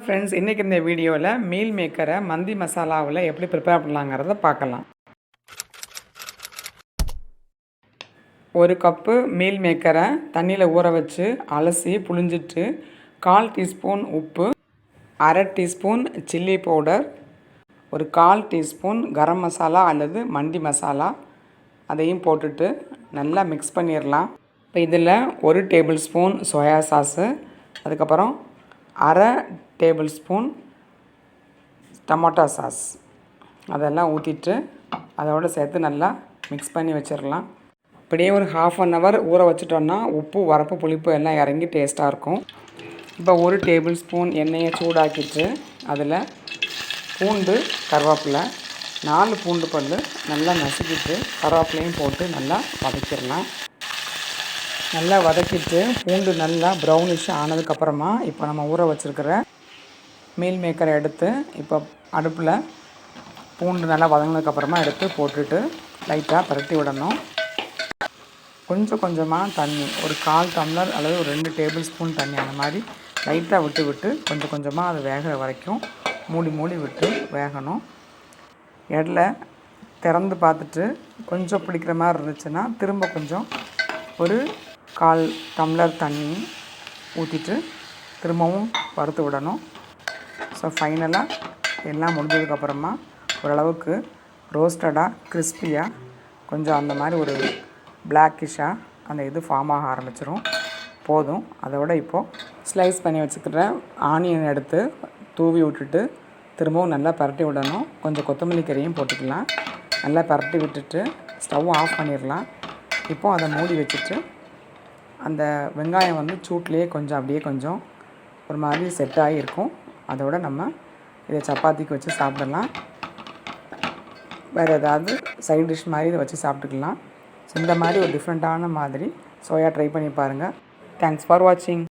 Friends, இன்றைக்கி இந்த வீடியோவில் மீல் மேக்கரை மந்தி மசாலாவில் எப்படி ப்ரிப்பேர் பண்ணலாங்கிறத பார்க்கலாம். ஒரு கப்பு மீல் மேக்கரை தண்ணியில் ஊற வச்சு அலசி புழிஞ்சிட்டு 1/4 டீஸ்பூன் உப்பு, 1/2 டீஸ்பூன் சில்லி பவுடர், ஒரு 1/4 டீஸ்பூன் கரம் மசாலா அல்லது மண்டி மசாலா அதையும் போட்டுட்டு நல்லா மிக்ஸ் பண்ணிடலாம். இப்போ இதில் 1 டேபிள் ஸ்பூன் சோயா சாஸு, அதுக்கப்புறம் 1/2 டேபிள் ஸ்பூன் டொமேட்டோ சாஸ் அதெல்லாம் ஊற்றிட்டு அதோடு சேர்த்து நல்லா மிக்ஸ் பண்ணி வச்சிடலாம். இப்படியே ஒரு 1/2 hour ஊற வச்சிட்டோன்னா உப்பு, வரப்பு, புளிப்பு எல்லாம் இறங்கி டேஸ்ட்டாக இருக்கும். இப்போ 1 டேபிள் ஸ்பூன் எண்ணெயை சூடாக்கிட்டு அதில் பூண்டு, கருவேப்பிலை, 4 பூண்டு பல் நல்லா நசுக்கிட்டு கருவேப்பிலையும் போட்டு நல்லா வதக்கிடலாம். நல்லா வதக்கிட்டு பூண்டு நல்லா ப்ரௌனிஷ் ஆனதுக்கப்புறமா இப்போ நம்ம ஊற வச்சுருக்கிற மீல் மேக்கரை எடுத்து இப்போ அடுப்பில் பூண்டு நல்லா வதங்கினதுக்கப்புறமா எடுத்து போட்டுட்டு லைட்டாக பரட்டி விடணும். கொஞ்சம் கொஞ்சமாக தண்ணி, ஒரு 1/4 டம்ளர் அல்லது ஒரு 2 டேபிள் ஸ்பூன் தண்ணி அந்த மாதிரி லைட்டாக விட்டு கொஞ்சம் கொஞ்சமாக அது வேகிற வரைக்கும் மூடி விட்டு வேகணும். இடையில திறந்து பார்த்துட்டு கொஞ்சம் பிடிக்கிற மாதிரி இருந்துச்சுன்னா திரும்ப கொஞ்சம் ஒரு 1/4 டம்ளர் தண்ணி ஊற்றிட்டு திரும்பவும் வறுத்து விடணும். ஸோ ஃபைனலாக எல்லாம் முடிஞ்சதுக்கப்புறமா ஓரளவுக்கு ரோஸ்டடாக, கிறிஸ்பியாக, கொஞ்சம் அந்த மாதிரி ஒரு பிளாக்கிஷாக அந்த இது ஃபார்ம் ஆக ஆரம்பிச்சிடும். போதும். அதோட இப்போது ஸ்லைஸ் பண்ணி வச்சுக்கிற ஆனியன் எடுத்து தூவி விட்டுட்டு திரும்பவும் நல்லா பரட்டி விடணும். கொஞ்சம் கொத்தமல்லி கறியும் போட்டுக்கலாம். நல்லா பரட்டி விட்டுட்டு ஸ்டவ் ஆஃப் பண்ணிடலாம். இப்போது அதை மூடி வச்சுட்டு அந்த வெங்காயம் வந்து சூட்லேயே கொஞ்சம் அப்படியே கொஞ்சம் ஒரு மாதிரி செட் ஆகியிருக்கும். அதோடு நம்ம இதை சப்பாத்திக்கு வச்சு சாப்பிடலாம். வேறு ஏதாவது சைட் டிஷ் மாதிரி இதை வச்சு சாப்பிட்டுக்கலாம். ஸோ இந்த மாதிரி ஒரு டிஃப்ரெண்ட்டான மாதிரி சோயா ட்ரை பண்ணி பாருங்கள். தேங்க்ஸ் ஃபார் வாட்சிங்.